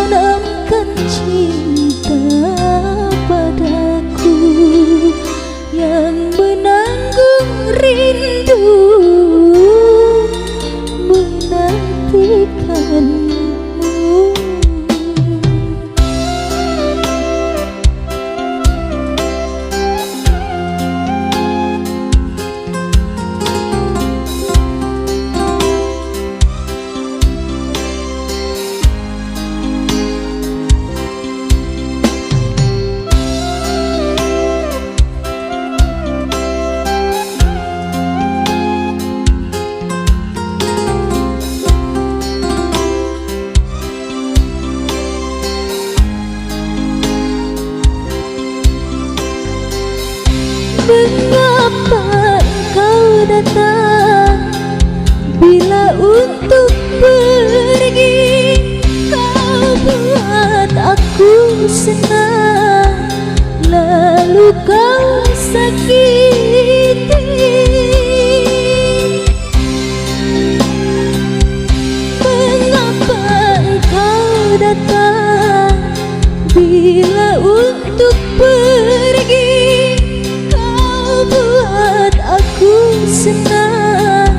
tanamkan cinta padaku yang menanggung rindu menantikanmu. Mengapa engkau datang bila untuk pergi? Kau buat aku senang, lalu kau sakiti. Mengapa engkau datang bila untuk pergi? Buat aku senang,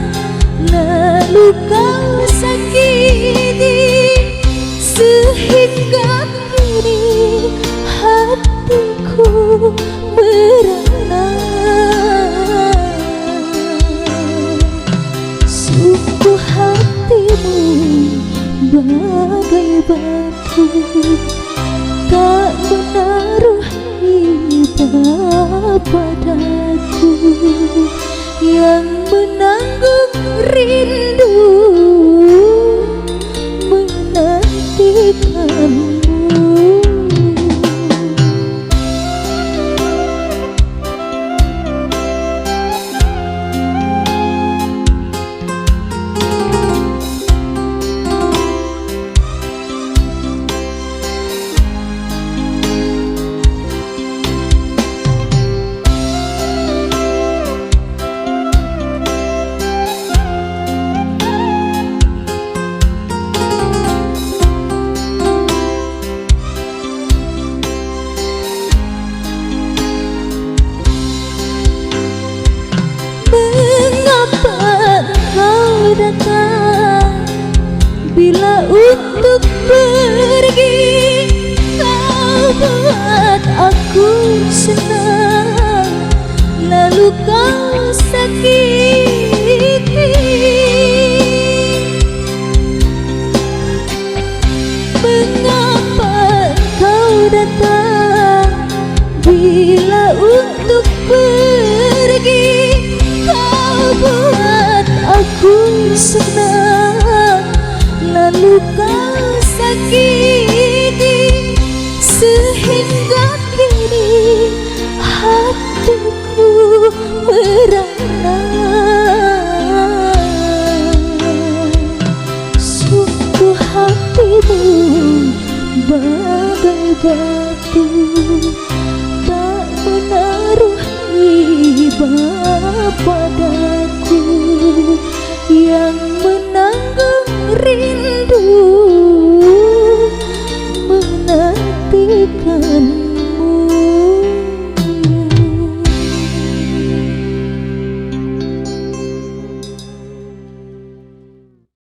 lalu kau sakiti. Sehingga kini hatiku merana. Sungguh hatimu bagai batu, tak menaruh hibah padaku yang menanggung rindu menantikanmu. Datang bila untuk pergi, kau buat aku senang, lalu kau sakiti. Mengapa kau datang bila untuk pergi? Kau buat aku senang, lalu kau sakiti. Sehingga kini hatiku merana. Sungguh hatimu bagai batu, tak menaruh hibah padaku yang menanggung